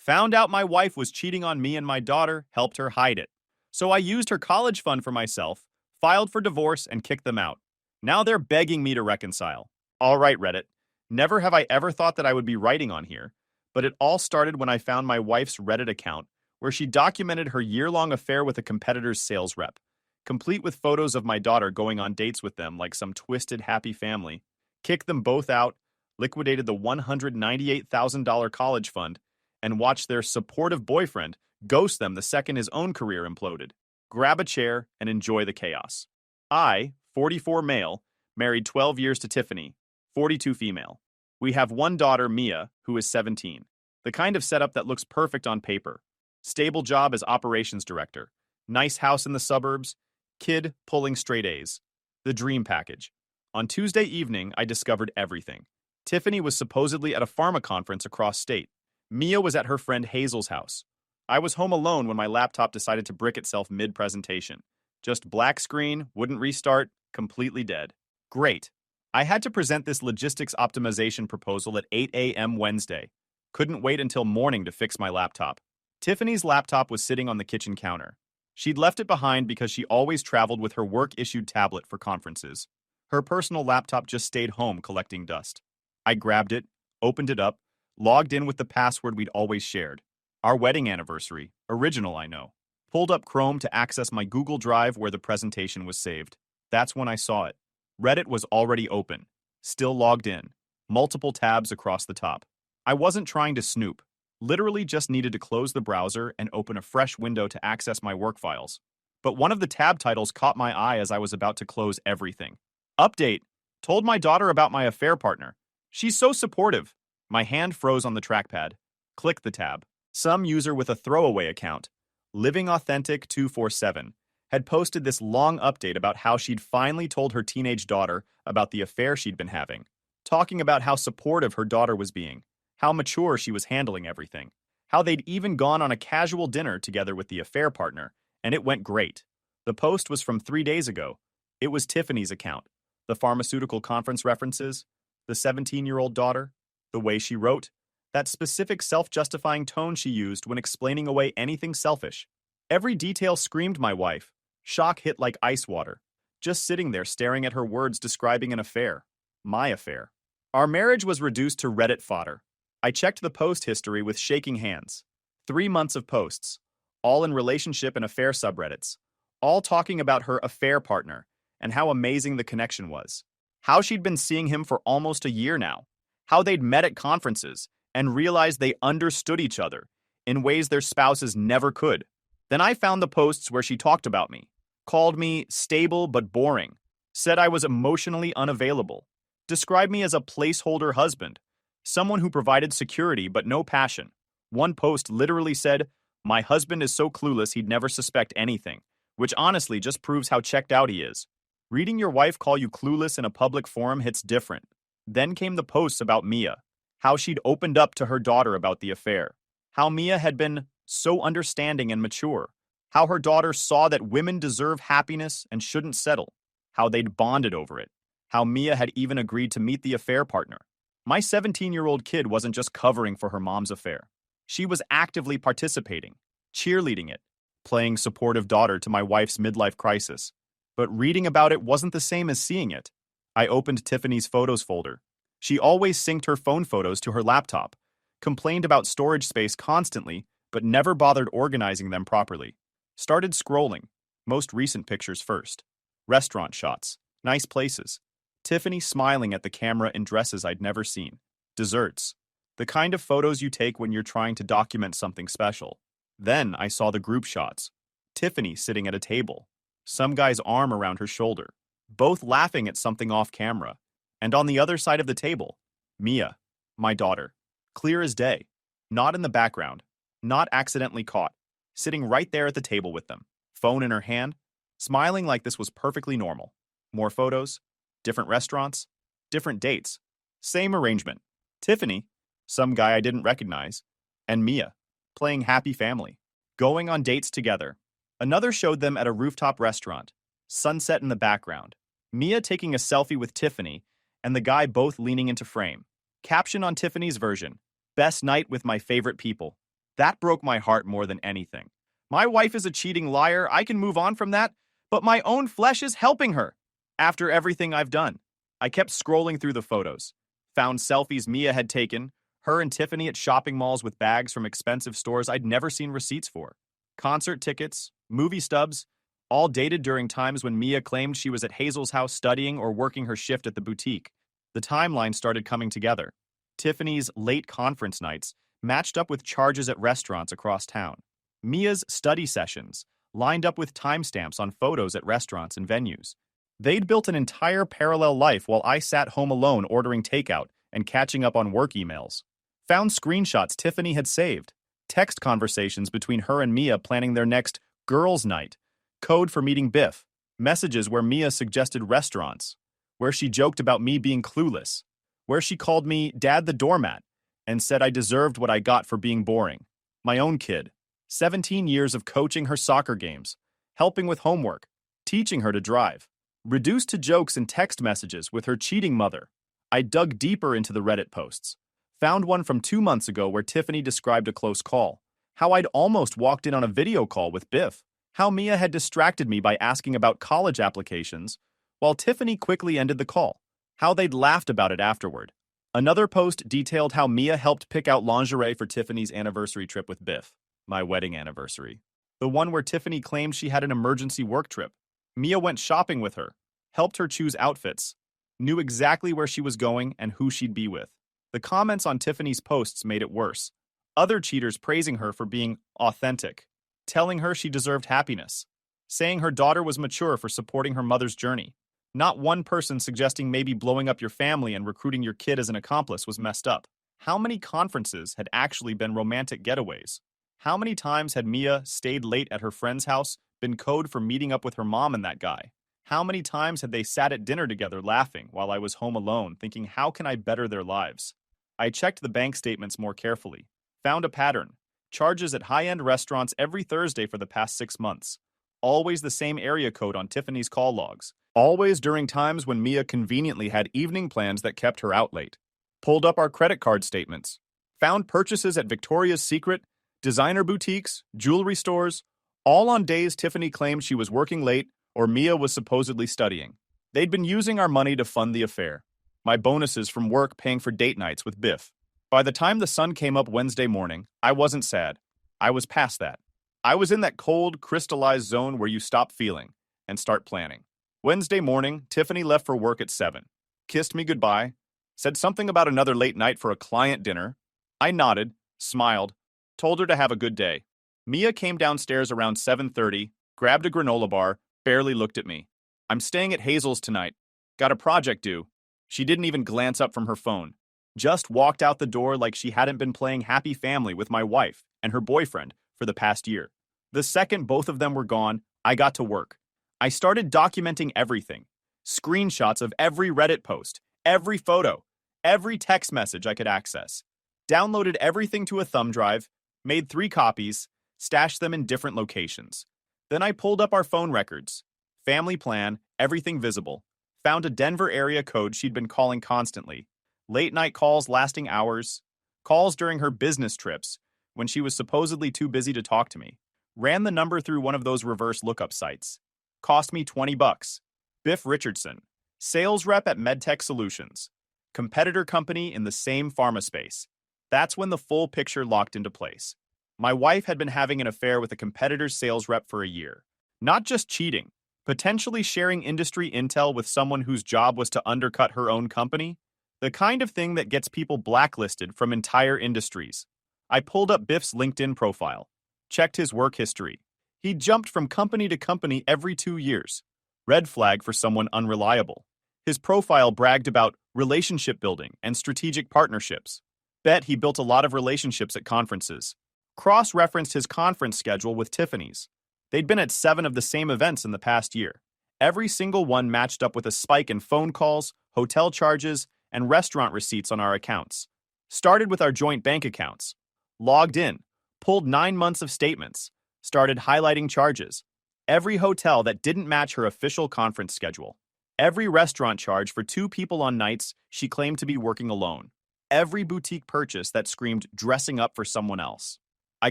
Found out my wife was cheating on me and my daughter, helped her hide it. So I used her college fund for myself, filed for divorce, and kicked them out. Now they're begging me to reconcile. All right, Reddit. Never have I ever thought that I would be writing on here, but it all started when I found my wife's Reddit account where she documented her year-long affair with a competitor's sales rep, complete with photos of my daughter going on dates with them like some twisted happy family, kicked them both out, liquidated the $198,000 college fund, and watched their supportive boyfriend ghost them the second his own career imploded. Grab a chair and enjoy the chaos. I, 44 male, married 12 years to Tiffany, 42 female. We have one daughter, Mia, who is 17. The kind of setup that looks perfect on paper. Stable job as operations director. Nice house in the suburbs. Kid pulling straight A's. The dream package. On Tuesday evening, I discovered everything. Tiffany was supposedly at a pharma conference across state. Mia was at her friend Hazel's house. I was home alone when my laptop decided to brick itself mid-presentation. Just black screen, wouldn't restart, completely dead. Great. I had to present this logistics optimization proposal at 8 a.m. Wednesday. Couldn't wait until morning to fix my laptop. Tiffany's laptop was sitting on the kitchen counter. She'd left it behind because she always traveled with her work-issued tablet for conferences. Her personal laptop just stayed home collecting dust. I grabbed it, opened it up, logged in with the password we'd always shared. Our wedding anniversary, original I know. Pulled up Chrome to access my Google Drive where the presentation was saved. That's when I saw it. Reddit was already open, still logged in, multiple tabs across the top. I wasn't trying to snoop, literally just needed to close the browser and open a fresh window to access my work files. But one of the tab titles caught my eye as I was about to close everything. Update. Told my daughter about my affair partner. She's so supportive. My hand froze on the trackpad. Click the tab. Some user with a throwaway account, Living Authentic 247, had posted this long update about how she'd finally told her teenage daughter about the affair she'd been having, talking about how supportive her daughter was being, how mature she was handling everything, how they'd even gone on a casual dinner together with the affair partner, and it went great. The post was from 3 days ago. It was Tiffany's account, the pharmaceutical conference references, the 17-year-old daughter, the way she wrote, that specific self-justifying tone she used when explaining away anything selfish. Every detail screamed my wife. Shock hit like ice water. Just sitting there staring at her words describing an affair. My affair. Our marriage was reduced to Reddit fodder. I checked the post history with shaking hands. 3 months of posts, all in relationship and affair subreddits, all talking about her affair partner and how amazing the connection was. How she'd been seeing him for almost a year now. How they'd met at conferences and realized they understood each other in ways their spouses never could. Then I found the posts where she talked about me, called me stable but boring, said I was emotionally unavailable, described me as a placeholder husband, someone who provided security but no passion. One post literally said, "My husband is so clueless he'd never suspect anything," which honestly just proves how checked out he is. Reading your wife call you clueless in a public forum hits different. Then came the posts about Mia, how she'd opened up to her daughter about the affair, how Mia had been so understanding and mature, how her daughter saw that women deserve happiness and shouldn't settle, how they'd bonded over it, how Mia had even agreed to meet the affair partner. My 17-year-old kid wasn't just covering for her mom's affair. She was actively participating, cheerleading it, playing supportive daughter to my wife's midlife crisis. But reading about it wasn't the same as seeing it. I opened Tiffany's photos folder. She always synced her phone photos to her laptop, complained about storage space constantly, but never bothered organizing them properly. Started scrolling. Most recent pictures first. Restaurant shots. Nice places. Tiffany smiling at the camera in dresses I'd never seen. Desserts. The kind of photos you take when you're trying to document something special. Then I saw the group shots. Tiffany sitting at a table. Some guy's arm around her shoulder. Both laughing at something off camera. And on the other side of the table, Mia, my daughter. Clear as day. Not in the background. Not accidentally caught. Sitting right there at the table with them. Phone in her hand. Smiling like this was perfectly normal. More photos. Different restaurants. Different dates. Same arrangement. Tiffany, some guy I didn't recognize. And Mia, playing happy family. Going on dates together. Another showed them at a rooftop restaurant. Sunset in the background. Mia taking a selfie with Tiffany and the guy both leaning into frame. Caption on Tiffany's version. Best night with my favorite people. That broke my heart more than anything. My wife is a cheating liar, I can move on from that, but my own flesh is helping her. After everything I've done, I kept scrolling through the photos, found selfies Mia had taken, her and Tiffany at shopping malls with bags from expensive stores I'd never seen receipts for, concert tickets, movie stubs, all dated during times when Mia claimed she was at Hazel's house studying or working her shift at the boutique. The timeline started coming together. Tiffany's late conference nights matched up with charges at restaurants across town. Mia's study sessions lined up with timestamps on photos at restaurants and venues. They'd built an entire parallel life while I sat home alone ordering takeout and catching up on work emails. Found screenshots Tiffany had saved, text conversations between her and Mia planning their next girls' night, code for meeting Biff, messages where Mia suggested restaurants, where she joked about me being clueless, where she called me Dad the doormat and said I deserved what I got for being boring. My own kid. 17 years of coaching her soccer games, helping with homework, teaching her to drive. Reduced to jokes and text messages with her cheating mother. I dug deeper into the Reddit posts. Found one from 2 months ago where Tiffany described a close call. How I'd almost walked in on a video call with Biff. How Mia had distracted me by asking about college applications, while Tiffany quickly ended the call. How they'd laughed about it afterward. Another post detailed how Mia helped pick out lingerie for Tiffany's anniversary trip with Biff. My wedding anniversary. The one where Tiffany claimed she had an emergency work trip. Mia went shopping with her, helped her choose outfits, knew exactly where she was going and who she'd be with. The comments on Tiffany's posts made it worse. Other cheaters praising her for being authentic, telling her she deserved happiness, saying her daughter was mature for supporting her mother's journey. Not one person suggesting maybe blowing up your family and recruiting your kid as an accomplice was messed up. How many conferences had actually been romantic getaways? How many times had Mia stayed late at her friend's house, been code for meeting up with her mom and that guy? How many times had they sat at dinner together laughing while I was home alone, thinking, how can I better their lives? I checked the bank statements more carefully. Found a pattern. Charges at high-end restaurants every Thursday for the past 6 months. Always the same area code on Tiffany's call logs. Always during times when Mia conveniently had evening plans that kept her out late. Pulled up our credit card statements. Found purchases at Victoria's Secret, designer boutiques, jewelry stores, all on days Tiffany claimed she was working late or Mia was supposedly studying. They'd been using our money to fund the affair. My bonuses from work paying for date nights with Biff. By the time the sun came up Wednesday morning, I wasn't sad. I was past that. I was in that cold, crystallized zone where you stop feeling and start planning. Wednesday morning, Tiffany left for work at 7. Kissed me goodbye, said something about another late night for a client dinner. I nodded, smiled, told her to have a good day. Mia came downstairs around 7:30, grabbed a granola bar, barely looked at me. I'm staying at Hazel's tonight. Got a project due. She didn't even glance up from her phone. Just walked out the door like she hadn't been playing Happy Family with my wife and her boyfriend for the past year. The second both of them were gone, I got to work. I started documenting everything. Screenshots of every Reddit post, every photo, every text message I could access. Downloaded everything to a thumb drive, made 3 copies, stashed them in different locations. Then I pulled up our phone records. Family plan, everything visible. Found a Denver area code she'd been calling constantly. Late night calls lasting hours. Calls during her business trips, when she was supposedly too busy to talk to me. Ran the number through one of those reverse lookup sites. Cost me $20. Biff Richardson, sales rep at MedTech Solutions. Competitor company in the same pharma space. That's when the full picture locked into place. My wife had been having an affair with a competitor's sales rep for a year. Not just cheating, potentially sharing industry intel with someone whose job was to undercut her own company. The kind of thing that gets people blacklisted from entire industries. I pulled up Biff's LinkedIn profile, checked his work history. He jumped from company to company every 2 years. Red flag for someone unreliable. His profile bragged about relationship building and strategic partnerships. Bet he built a lot of relationships at conferences. Cross-referenced his conference schedule with Tiffany's. They'd been at 7 of the same events in the past year. Every single one matched up with a spike in phone calls, hotel charges, and restaurant receipts on our accounts. Started with our joint bank accounts. Logged in, pulled 9 months of statements, started highlighting charges. Every hotel that didn't match her official conference schedule. Every restaurant charge for 2 people on nights she claimed to be working alone. Every boutique purchase that screamed dressing up for someone else. I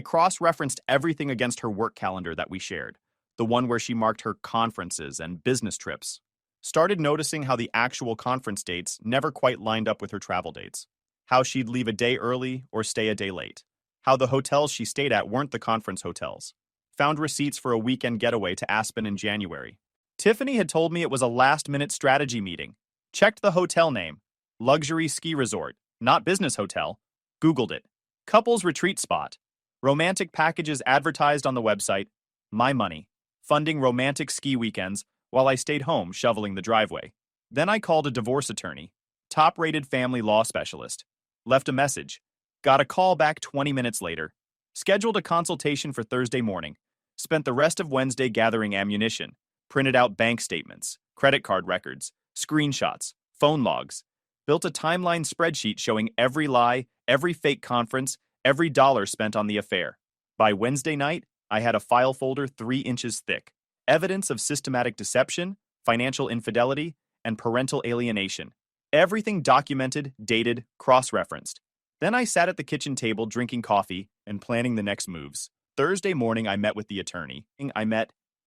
cross-referenced everything against her work calendar that we shared, the one where she marked her conferences and business trips. Started noticing how the actual conference dates never quite lined up with her travel dates. How she'd leave a day early or stay a day late. How the hotels she stayed at weren't the conference hotels. Found receipts for a weekend getaway to Aspen in January. Tiffany had told me it was a last-minute strategy meeting. Checked the hotel name. Luxury ski resort, not business hotel. Googled it. Couples retreat spot. Romantic packages advertised on the website. My money. Funding romantic ski weekends while I stayed home shoveling the driveway. Then I called a divorce attorney. Top-rated family law specialist. Left a message. Got a call back 20 minutes later. Scheduled a consultation for Thursday morning. Spent the rest of Wednesday gathering ammunition. Printed out bank statements, credit card records, screenshots, phone logs. Built a timeline spreadsheet showing every lie, every fake conference, every dollar spent on the affair. By Wednesday night, I had a file folder 3 inches thick. Evidence of systematic deception, financial infidelity, and parental alienation. Everything documented, dated, cross-referenced. Then I sat at the kitchen table drinking coffee and planning the next moves. Thursday morning, I met with the attorney.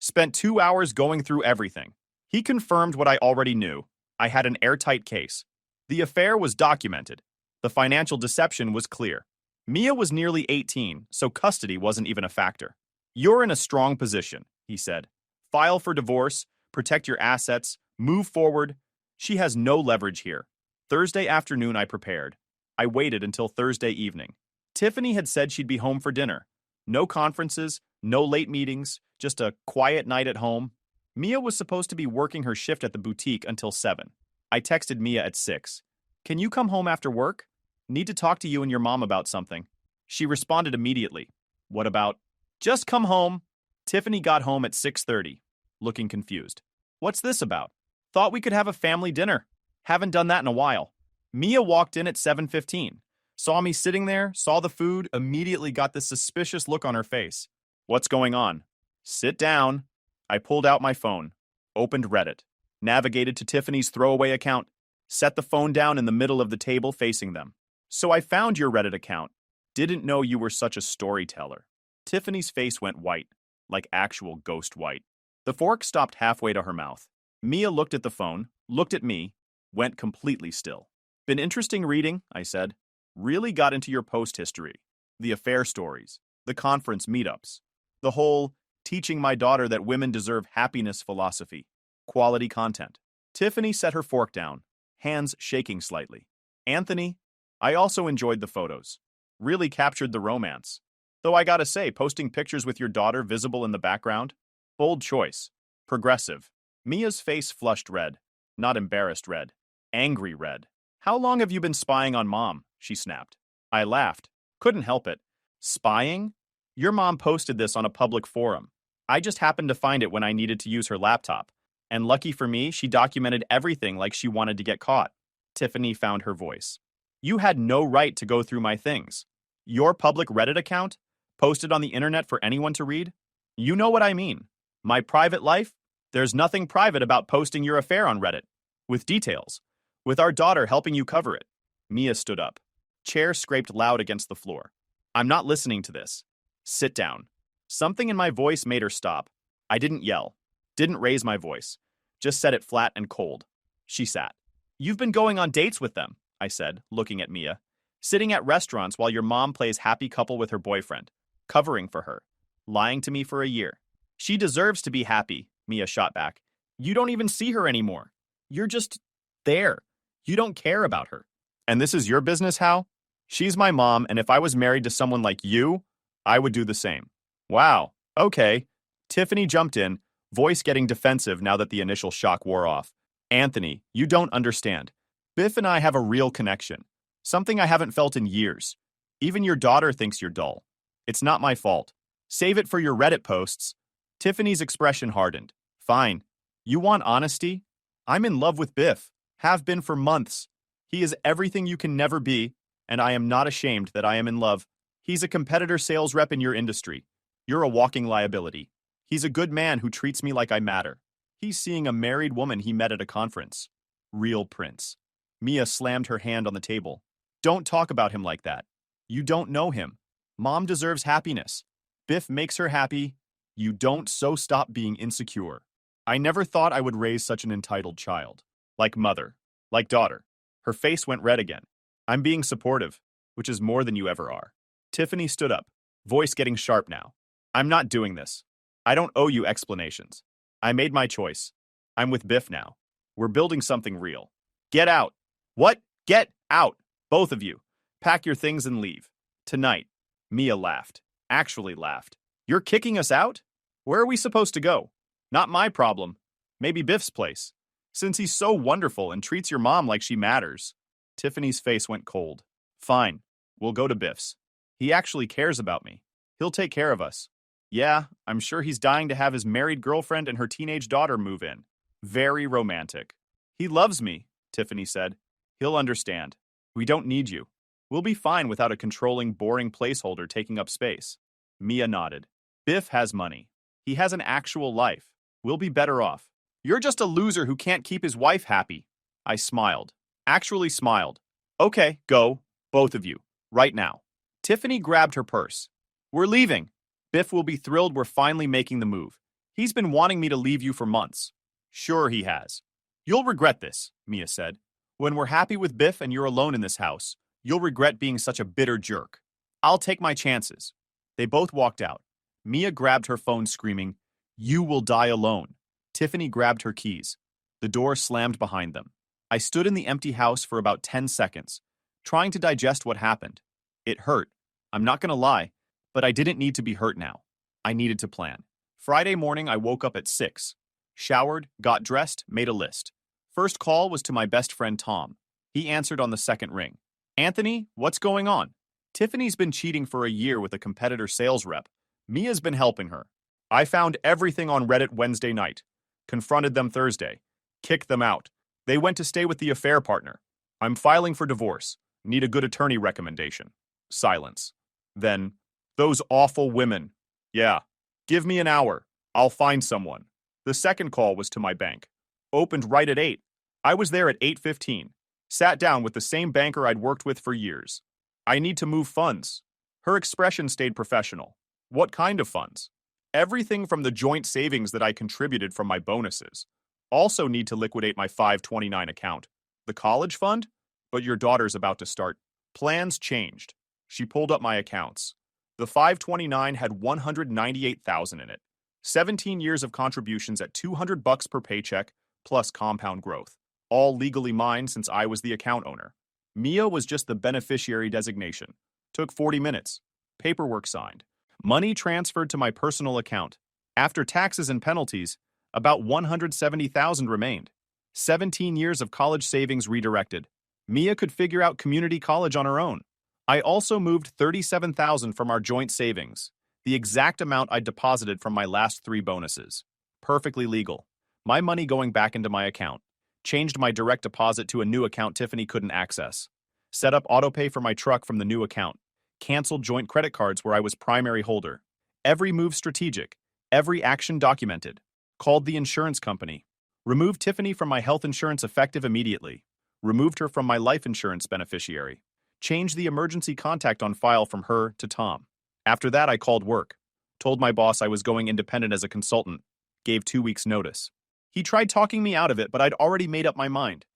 Spent 2 hours going through everything. He confirmed what I already knew. I had an airtight case. The affair was documented. The financial deception was clear. Mia was nearly 18, so custody wasn't even a factor. You're in a strong position, he said. File for divorce, protect your assets, move forward. She has no leverage here. Thursday afternoon, I prepared. I waited until Thursday evening. Tiffany had said she'd be home for dinner. No conferences, no late meetings, just a quiet night at home. Mia was supposed to be working her shift at the boutique until 7. I texted Mia at 6. Can you come home after work? Need to talk to you and your mom about something. She responded immediately. What about? Just come home. Tiffany got home at 6:30, looking confused. What's this about? Thought we could have a family dinner. Haven't done that in a while. Mia walked in at 7:15. Saw me sitting there, saw the food, immediately got this suspicious look on her face. What's going on? Sit down. I pulled out my phone, opened Reddit, navigated to Tiffany's throwaway account, set the phone down in the middle of the table facing them. So I found your Reddit account. Didn't know you were such a storyteller. Tiffany's face went white, like actual ghost white. The fork stopped halfway to her mouth. Mia looked at the phone, looked at me, went completely still. Been interesting reading, I said. Really got into your post history, the affair stories, the conference meetups, the whole teaching my daughter that women deserve happiness philosophy, quality content. Tiffany set her fork down, hands shaking slightly. Anthony, I also enjoyed the photos. Really captured the romance. Though I gotta say, posting pictures with your daughter visible in the background? Bold choice. Progressive. Mia's face flushed red. Not embarrassed red. Angry red. How long have you been spying on Mom? She snapped. I laughed. Couldn't help it. Spying? Your mom posted this on a public forum. I just happened to find it when I needed to use her laptop. And lucky for me, she documented everything like she wanted to get caught. Tiffany found her voice. You had no right to go through my things. Your public Reddit account? Posted on the internet for anyone to read? You know what I mean. My private life? There's nothing private about posting your affair on Reddit. With details. With our daughter helping you cover it. Mia stood up. Chair scraped loud against the floor. I'm not listening to this. Sit down. Something in my voice made her stop. I didn't yell. Didn't raise my voice. Just said it flat and cold. She sat. You've been going on dates with them, I said, looking at Mia. Sitting at restaurants while your mom plays happy couple with her boyfriend. Covering for her. Lying to me for a year. She deserves to be happy, Mia shot back. You don't even see her anymore. You're just there. You don't care about her. And this is your business, Hal? She's my mom, and if I was married to someone like you, I would do the same. Wow, okay. Tiffany jumped in, voice getting defensive now that the initial shock wore off. Anthony, you don't understand. Biff and I have a real connection. Something I haven't felt in years. Even your daughter thinks you're dull. It's not my fault. Save it for your Reddit posts. Tiffany's expression hardened. Fine. You want honesty? I'm in love with Biff. Have been for months. He is everything you can never be, and I am not ashamed that I am in love. He's a competitor sales rep in your industry. You're a walking liability. He's a good man who treats me like I matter. He's seeing a married woman he met at a conference. Real prince. Mia slammed her hand on the table. Don't talk about him like that. You don't know him. Mom deserves happiness. Biff makes her happy. You don't, so stop being insecure. I never thought I would raise such an entitled child. Like mother. Like daughter. Her face went red again. I'm being supportive, which is more than you ever are. Tiffany stood up, voice getting sharp now. I'm not doing this. I don't owe you explanations. I made my choice. I'm with Biff now. We're building something real. Get out. What? Get out. Both of you. Pack your things and leave. Tonight. Mia laughed. Actually laughed. You're kicking us out? Where are we supposed to go? Not my problem. Maybe Biff's place. Since he's so wonderful and treats your mom like she matters. Tiffany's face went cold. Fine. We'll go to Biff's. He actually cares about me. He'll take care of us. Yeah, I'm sure he's dying to have his married girlfriend and her teenage daughter move in. Very romantic. He loves me, Tiffany said. He'll understand. We don't need you. We'll be fine without a controlling, boring placeholder taking up space. Mia nodded. Biff has money. He has an actual life. We'll be better off. You're just a loser who can't keep his wife happy. I smiled. Actually smiled. Okay, go. Both of you. Right now. Tiffany grabbed her purse. We're leaving. Biff will be thrilled we're finally making the move. He's been wanting me to leave you for months. Sure he has. You'll regret this, Mia said. When we're happy with Biff and you're alone in this house, you'll regret being such a bitter jerk. I'll take my chances. They both walked out. Mia grabbed her phone screaming, You will die alone. Tiffany grabbed her keys. The door slammed behind them. I stood in the empty house for about 10 seconds, trying to digest what happened. It hurt. I'm not going to lie, but I didn't need to be hurt now. I needed to plan. Friday morning, I woke up at 6. Showered, got dressed, made a list. First call was to my best friend Tom. He answered on the second ring. Anthony, what's going on? Tiffany's been cheating for a year with a competitor sales rep. Mia's been helping her. I found everything on Reddit Wednesday night. Confronted them Thursday. Kicked them out. They went to stay with the affair partner. I'm filing for divorce. Need a good attorney recommendation. Silence. Then, those awful women. Yeah. Give me an hour. I'll find someone. The second call was to my bank. Opened right at 8. I was there at 8:15. Sat down with the same banker I'd worked with for years. I need to move funds. Her expression stayed professional. What kind of funds? Everything from the joint savings that I contributed from my bonuses. Also need to liquidate my 529 account. The college fund? But your daughter's about to start. Plans changed. She pulled up my accounts. The 529 had $198,000 in it. 17 years of contributions at $200 per paycheck, plus compound growth. All legally mine since I was the account owner. Mia was just the beneficiary designation. Took 40 minutes. Paperwork signed. Money transferred to my personal account. After taxes and penalties, about $170,000 remained. 17 years of college savings redirected. Mia could figure out community college on her own. I also moved $37,000 from our joint savings, the exact amount I deposited from my last 3 bonuses. Perfectly legal. My money going back into my account. Changed my direct deposit to a new account Tiffany couldn't access. Set up autopay for my truck from the new account. Canceled joint credit cards where I was primary holder. Every move strategic. Every action documented. Called the insurance company. Removed Tiffany from my health insurance effective immediately. Removed her from my life insurance beneficiary. Changed the emergency contact on file from her to Tom. After that, I called work. Told my boss I was going independent as a consultant. Gave 2 weeks' notice. He tried talking me out of it, but I'd already made up my mind.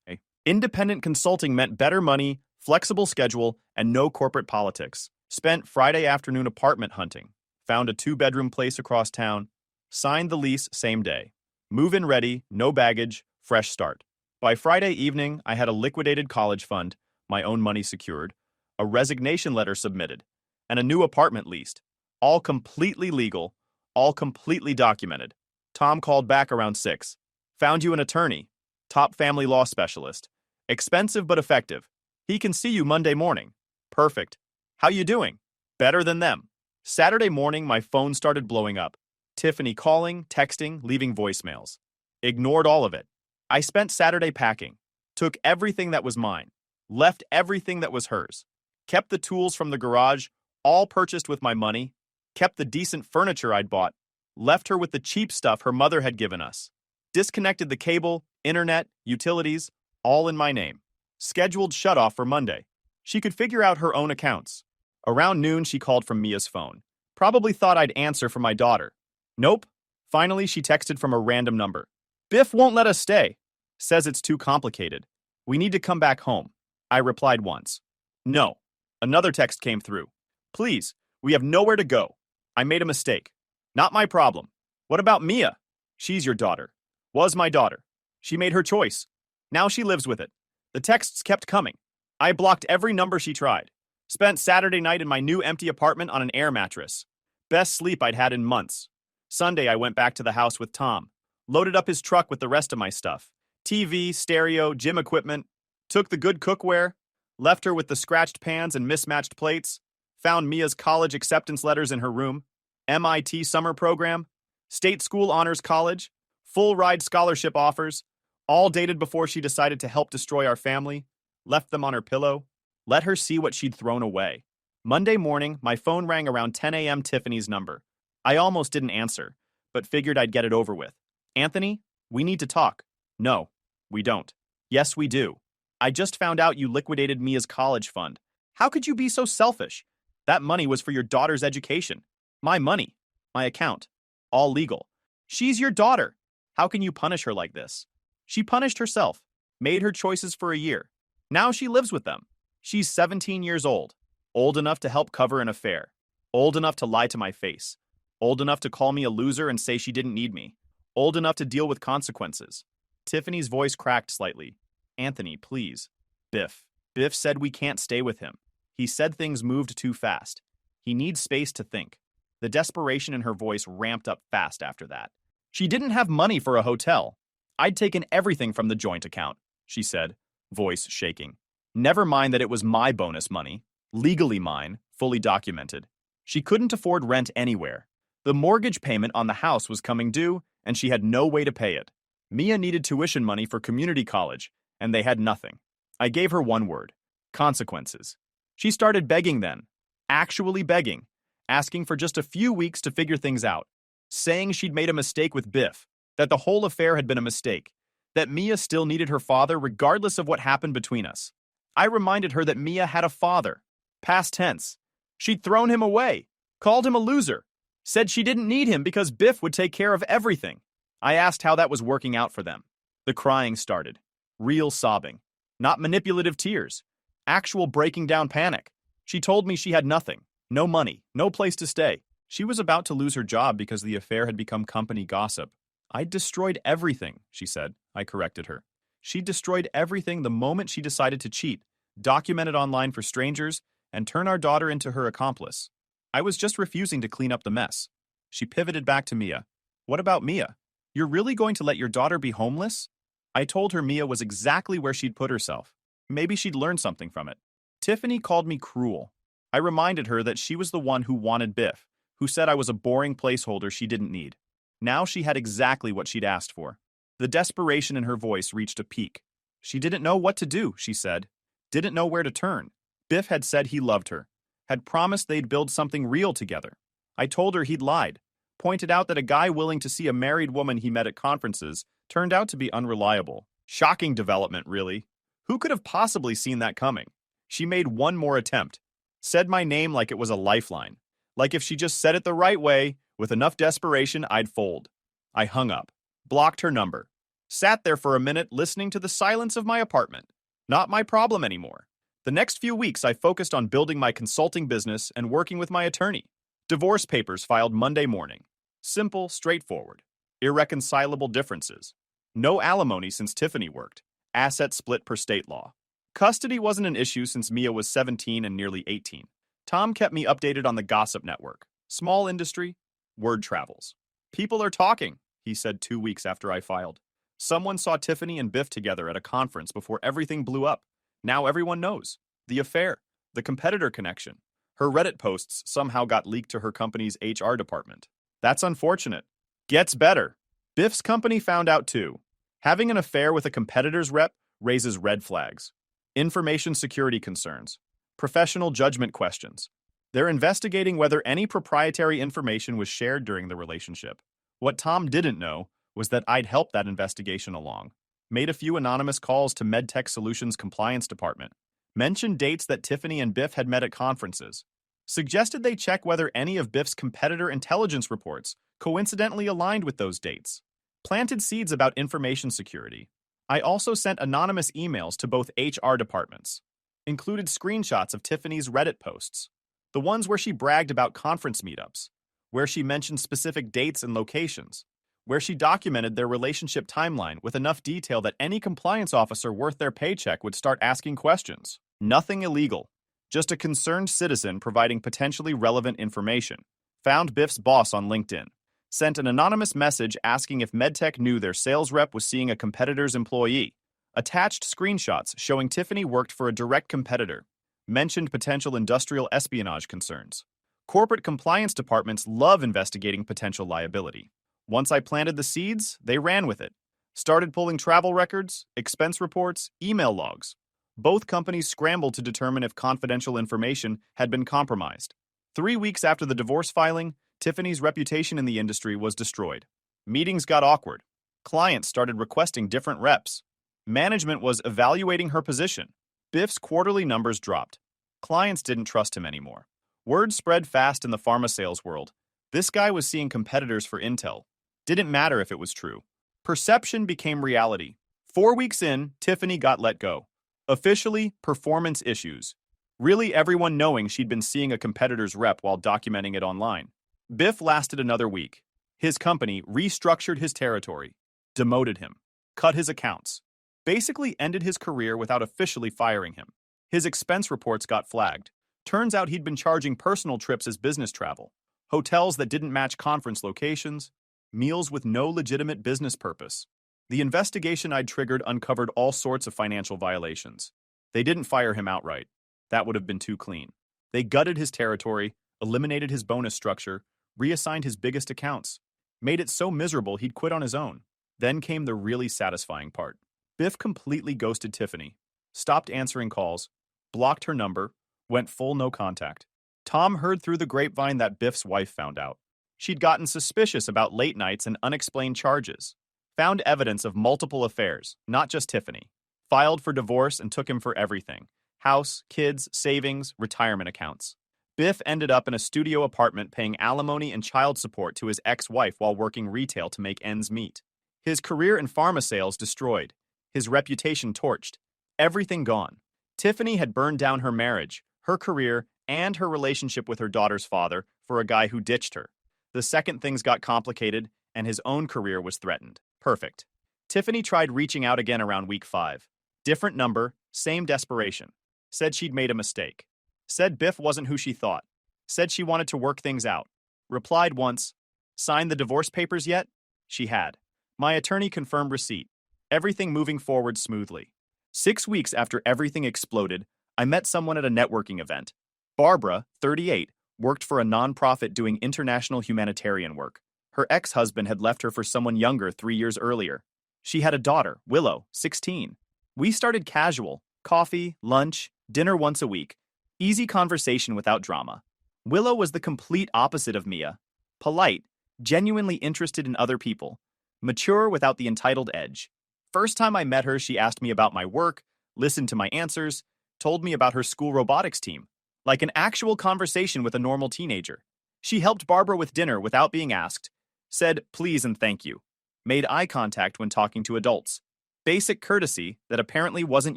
Independent consulting meant better money, flexible schedule, and no corporate politics. Spent Friday afternoon apartment hunting. Found a 2-bedroom place across town. Signed the lease same day. Move-in ready, no baggage, fresh start. By Friday evening, I had a liquidated college fund, my own money secured, a resignation letter submitted, and a new apartment leased. All completely legal, all completely documented. Tom called back around 6. Found you an attorney. Top family law specialist. Expensive but effective. He can see you Monday morning. Perfect. How you doing? Better than them. Saturday morning, my phone started blowing up. Tiffany calling, texting, leaving voicemails. Ignored all of it. I spent Saturday packing. Took everything that was mine. Left everything that was hers. Kept the tools from the garage, all purchased with my money. Kept the decent furniture I'd bought. Left her with the cheap stuff her mother had given us. Disconnected the cable, internet, utilities, all in my name. Scheduled shutoff for Monday. She could figure out her own accounts. Around noon, she called from Mia's phone. Probably thought I'd answer for my daughter. Nope. Finally, she texted from a random number. Biff won't let us stay. Says it's too complicated. We need to come back home. I replied once. No. Another text came through. Please, we have nowhere to go. I made a mistake. Not my problem. What about Mia? She's your daughter. Was my daughter. She made her choice. Now she lives with it. The texts kept coming. I blocked every number she tried. Spent Saturday night in my new empty apartment on an air mattress. Best sleep I'd had in months. Sunday, I went back to the house with Tom. Loaded up his truck with the rest of my stuff. TV, stereo, gym equipment. Took the good cookware. Left her with the scratched pans and mismatched plates. Found Mia's college acceptance letters in her room. MIT summer program. State school honors college. Full ride scholarship offers. All dated before she decided to help destroy our family. Left them on her pillow. Let her see what she'd thrown away. Monday morning, my phone rang around 10 a.m. Tiffany's number. I almost didn't answer, but figured I'd get it over with. Anthony, we need to talk. No, we don't. Yes, we do. I just found out you liquidated Mia's college fund. How could you be so selfish? That money was for your daughter's education. My money. My account. All legal. She's your daughter. How can you punish her like this? She punished herself. Made her choices for a year. Now she lives with them. She's 17 years old. Old enough to help cover an affair. Old enough to lie to my face. Old enough to call me a loser and say she didn't need me. Old enough to deal with consequences. Tiffany's voice cracked slightly. Anthony, please. Biff. Biff said we can't stay with him. He said things moved too fast. He needs space to think. The desperation in her voice ramped up fast after that. She didn't have money for a hotel. I'd taken everything from the joint account, she said, voice shaking. Never mind that it was my bonus money. Legally mine, fully documented. She couldn't afford rent anywhere. The mortgage payment on the house was coming due, and she had no way to pay it. Mia needed tuition money for community college, and they had nothing. I gave her one word. Consequences. She started begging then. Actually begging. Asking for just a few weeks to figure things out. Saying she'd made a mistake with Biff. That the whole affair had been a mistake. That Mia still needed her father regardless of what happened between us. I reminded her that Mia had a father. Past tense. She'd thrown him away. Called him a loser. Said she didn't need him because Biff would take care of everything. I asked how that was working out for them. The crying started. Real sobbing. Not manipulative tears. Actual breaking down panic. She told me she had nothing. No money. No place to stay. She was about to lose her job because the affair had become company gossip. I'd destroyed everything, she said. I corrected her. She'd destroyed everything the moment she decided to cheat, document it online for strangers, and turn our daughter into her accomplice. I was just refusing to clean up the mess. She pivoted back to Mia. What about Mia? You're really going to let your daughter be homeless? I told her Mia was exactly where she'd put herself. Maybe she'd learn something from it. Tiffany called me cruel. I reminded her that she was the one who wanted Biff, who said I was a boring placeholder she didn't need. Now she had exactly what she'd asked for. The desperation in her voice reached a peak. She didn't know what to do, she said. Didn't know where to turn. Biff had said he loved her. Had promised they'd build something real together. I told her he'd lied. Pointed out that a guy willing to see a married woman he met at conferences turned out to be unreliable. Shocking development, really. Who could have possibly seen that coming? She made one more attempt. Said my name like it was a lifeline. Like if she just said it the right way, with enough desperation, I'd fold. I hung up. Blocked her number. Sat there for a minute listening to the silence of my apartment. Not my problem anymore. The next few weeks, I focused on building my consulting business and working with my attorney. Divorce papers filed Monday morning. Simple, straightforward. Irreconcilable differences. No alimony since Tiffany worked. Assets split per state law. Custody wasn't an issue since Mia was 17 and nearly 18. Tom kept me updated on the gossip network. Small industry, word travels. People are talking, he said 2 weeks after I filed. Someone saw Tiffany and Biff together at a conference before everything blew up. Now everyone knows. The affair. The competitor connection. Her Reddit posts somehow got leaked to her company's HR department. That's unfortunate. Gets better. Biff's company found out too. Having an affair with a competitor's rep raises red flags. Information security concerns. Professional judgment questions. They're investigating whether any proprietary information was shared during the relationship. What Tom didn't know was that I'd helped that investigation along. Made a few anonymous calls to MedTech Solutions Compliance Department. Mentioned dates that Tiffany and Biff had met at conferences. Suggested they check whether any of Biff's competitor intelligence reports coincidentally aligned with those dates. Planted seeds about information security. I also sent anonymous emails to both HR departments. Included screenshots of Tiffany's Reddit posts. The ones where she bragged about conference meetups, where she mentioned specific dates and locations, where she documented their relationship timeline with enough detail that any compliance officer worth their paycheck would start asking questions. Nothing illegal, just a concerned citizen providing potentially relevant information. Found Biff's boss on LinkedIn. Sent an anonymous message asking if MedTech knew their sales rep was seeing a competitor's employee. Attached screenshots showing Tiffany worked for a direct competitor. Mentioned potential industrial espionage concerns. Corporate compliance departments love investigating potential liability. Once I planted the seeds, they ran with it. Started pulling travel records, expense reports, email logs. Both companies scrambled to determine if confidential information had been compromised. 3 weeks after the divorce filing, Tiffany's reputation in the industry was destroyed. Meetings got awkward. Clients started requesting different reps. Management was evaluating her position. Biff's quarterly numbers dropped. Clients didn't trust him anymore. Word spread fast in the pharma sales world. This guy was seeing competitors for intel. Didn't matter if it was true. Perception became reality. 4 weeks in, Tiffany got let go. Officially, performance issues. Really everyone knowing she'd been seeing a competitor's rep while documenting it online. Biff lasted another week. His company restructured his territory, demoted him, cut his accounts, basically ended his career without officially firing him. His expense reports got flagged. Turns out he'd been charging personal trips as business travel, hotels that didn't match conference locations, meals with no legitimate business purpose. The investigation I'd triggered uncovered all sorts of financial violations. They didn't fire him outright. That would have been too clean. They gutted his territory, eliminated his bonus structure, reassigned his biggest accounts, made it so miserable he'd quit on his own. Then came the really satisfying part. Biff completely ghosted Tiffany, stopped answering calls, blocked her number, went full no contact. Tom heard through the grapevine that Biff's wife found out. She'd gotten suspicious about late nights and unexplained charges. Found evidence of multiple affairs, not just Tiffany. Filed for divorce and took him for everything. House, kids, savings, retirement accounts. Biff ended up in a studio apartment paying alimony and child support to his ex-wife while working retail to make ends meet. His career in pharma sales destroyed. His reputation torched. Everything gone. Tiffany had burned down her marriage, her career, and her relationship with her daughter's father for a guy who ditched her. The second things got complicated, and his own career was threatened. Perfect. Tiffany tried reaching out again around week 5. Different number, same desperation. Said she'd made a mistake. Said Biff wasn't who she thought. Said she wanted to work things out. Replied once. Signed the divorce papers yet? She had. My attorney confirmed receipt. Everything moving forward smoothly. 6 weeks after everything exploded, I met someone at a networking event. Barbara, 38, worked for a nonprofit doing international humanitarian work. Her ex-husband had left her for someone younger 3 years earlier. She had a daughter, Willow, 16. We started casual, coffee, lunch, dinner once a week. Easy conversation without drama. Willow was the complete opposite of Mia. Polite, genuinely interested in other people. Mature without the entitled edge. First time I met her, she asked me about my work, listened to my answers, told me about her school robotics team. Like an actual conversation with a normal teenager. She helped Barbara with dinner without being asked. Said please and thank you. Made eye contact when talking to adults. Basic courtesy that apparently wasn't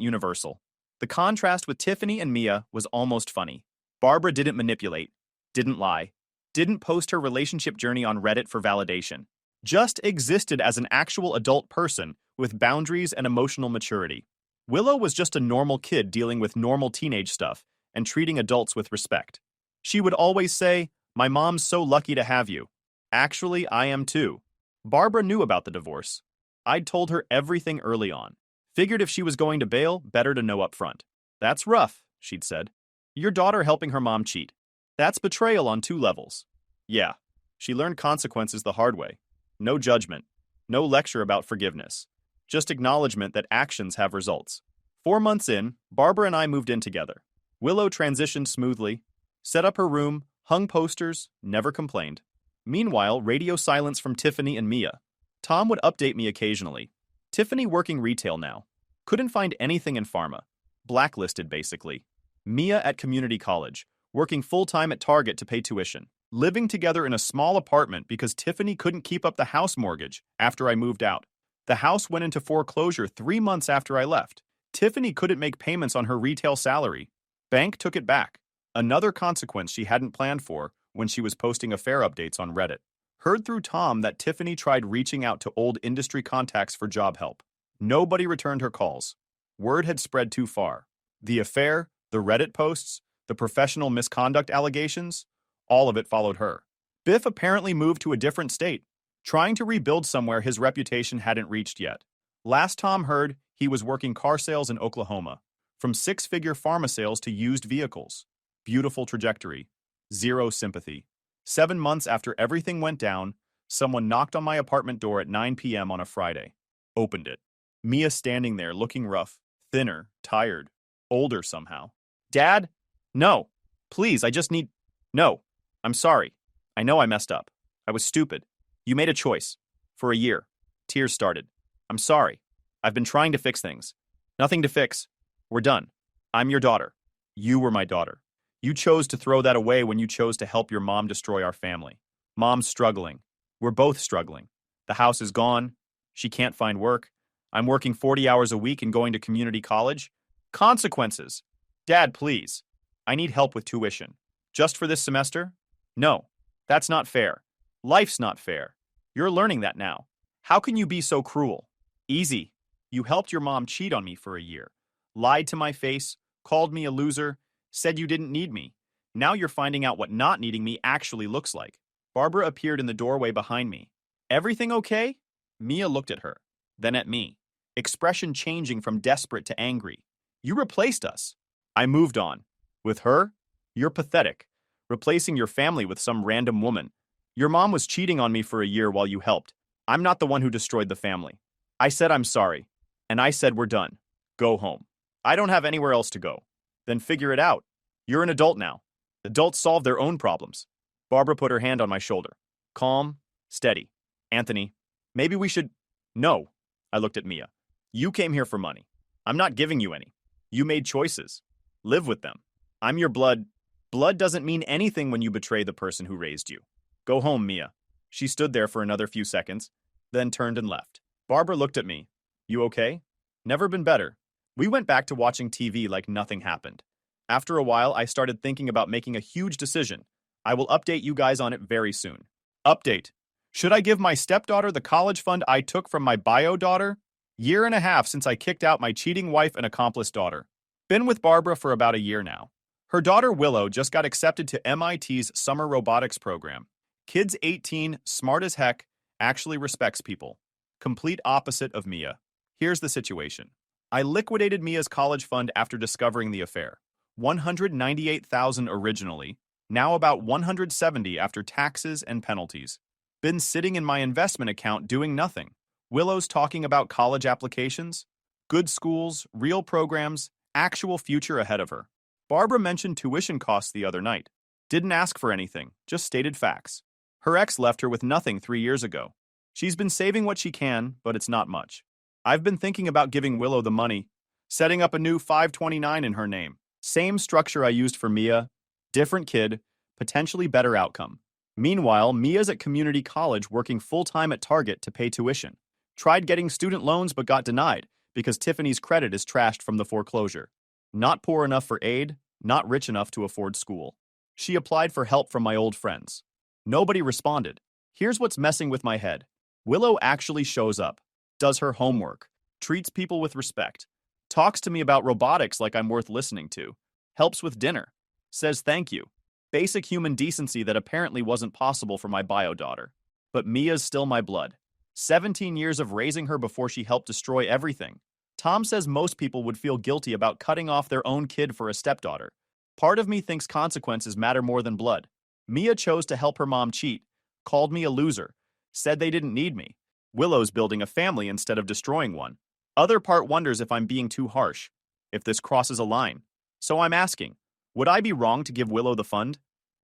universal. The contrast with Tiffany and Mia was almost funny. Barbara didn't manipulate, didn't lie, didn't post her relationship journey on Reddit for validation. Just existed as an actual adult person with boundaries and emotional maturity. Willow was just a normal kid dealing with normal teenage stuff and treating adults with respect. She would always say, "My mom's so lucky to have you." Actually, I am too. Barbara knew about the divorce. I'd told her everything early on. Figured if she was going to bail, better to know up front. That's rough, she'd said. Your daughter helping her mom cheat. That's betrayal on 2 levels. Yeah, she learned consequences the hard way. No judgment. No lecture about forgiveness. Just acknowledgement that actions have results. 4 months in, Barbara and I moved in together. Willow transitioned smoothly, set up her room, hung posters, never complained. Meanwhile, radio silence from Tiffany and Mia. Tom would update me occasionally. Tiffany working retail now. Couldn't find anything in pharma. Blacklisted, basically. Mia at community college, working full-time at Target to pay tuition, living together in a small apartment because Tiffany couldn't keep up the house mortgage after I moved out. The house went into foreclosure 3 months after I left. Tiffany couldn't make payments on her retail salary. Bank took it back. Another consequence she hadn't planned for when she was posting affair updates on Reddit. Heard through Tom that Tiffany tried reaching out to old industry contacts for job help. Nobody returned her calls. Word had spread too far. The affair, the Reddit posts, the professional misconduct allegations, all of it followed her. Biff apparently moved to a different state, trying to rebuild somewhere his reputation hadn't reached yet. Last Tom heard, he was working car sales in Oklahoma, from six-figure pharma sales to used vehicles. Beautiful trajectory. Zero sympathy. 7 months after everything went down, someone knocked on my apartment door at 9 p.m. on a Friday. Opened it. Mia standing there looking rough, thinner, tired, older somehow. Dad? No. Please, I just need... No. I'm sorry. I know I messed up. I was stupid. You made a choice. For a year. Tears started. I'm sorry. I've been trying to fix things. Nothing to fix. We're done. I'm your daughter. You were my daughter. You chose to throw that away when you chose to help your mom destroy our family. Mom's struggling. We're both struggling. The house is gone. She can't find work. I'm working 40 hours a week and going to community college. Consequences. Dad, please. I need help with tuition. Just for this semester? No. That's not fair. Life's not fair. You're learning that now. How can you be so cruel? Easy. You helped your mom cheat on me for a year. Lied to my face, called me a loser, said you didn't need me. Now you're finding out what not needing me actually looks like. Barbara appeared in the doorway behind me. Everything okay? Mia looked at her, then at me, expression changing from desperate to angry. You replaced us. I moved on. With her? You're pathetic. Replacing your family with some random woman. Your mom was cheating on me for a year while you helped. I'm not the one who destroyed the family. I said I'm sorry. And I said we're done. Go home. I don't have anywhere else to go. Then figure it out. You're an adult now. Adults solve their own problems. Barbara put her hand on my shoulder. Calm, steady. Anthony, maybe we should... No. I looked at Mia. You came here for money. I'm not giving you any. You made choices. Live with them. I'm your blood. Blood doesn't mean anything when you betray the person who raised you. Go home, Mia. She stood there for another few seconds, then turned and left. Barbara looked at me. You okay? Never been better. We went back to watching TV like nothing happened. After a while, I started thinking about making a huge decision. I will update you guys on it very soon. Update. Should I give my stepdaughter the college fund I took from my bio daughter? 1.5 years since I kicked out my cheating wife and accomplice daughter. Been with Barbara for about a year now. Her daughter Willow just got accepted to MIT's summer robotics program. Kid's 18, smart as heck, actually respects people. Complete opposite of Mia. Here's the situation. I liquidated Mia's college fund after discovering the affair. $198,000 originally, now about $170 after taxes and penalties. Been sitting in my investment account doing nothing. Willow's talking about college applications, good schools, real programs, actual future ahead of her. Barbara mentioned tuition costs the other night. Didn't ask for anything, just stated facts. Her ex left her with nothing 3 years ago. She's been saving what she can, but it's not much. I've been thinking about giving Willow the money, setting up a new 529 in her name. Same structure I used for Mia, different kid, potentially better outcome. Meanwhile, Mia's at community college working full-time at Target to pay tuition. Tried getting student loans but got denied because Tiffany's credit is trashed from the foreclosure. Not poor enough for aid, not rich enough to afford school. She applied for help from my old friends. Nobody responded. Here's what's messing with my head. Willow actually shows up, does her homework, treats people with respect, talks to me about robotics like I'm worth listening to, helps with dinner, says thank you. Basic human decency that apparently wasn't possible for my bio daughter. But Mia's still my blood. 17 years of raising her before she helped destroy everything. Tom says most people would feel guilty about cutting off their own kid for a stepdaughter. Part of me thinks consequences matter more than blood. Mia chose to help her mom cheat, called me a loser, said they didn't need me. Willow's building a family instead of destroying one. Other part wonders if I'm being too harsh, if this crosses a line. So I'm asking, would I be wrong to give Willow the fund?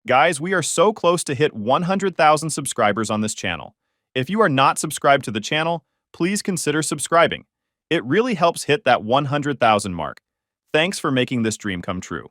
Guys, we are so close to hit 100,000 subscribers on this channel. If you are not subscribed to the channel, please consider subscribing. It really helps hit that 100,000 mark. Thanks for making this dream come true.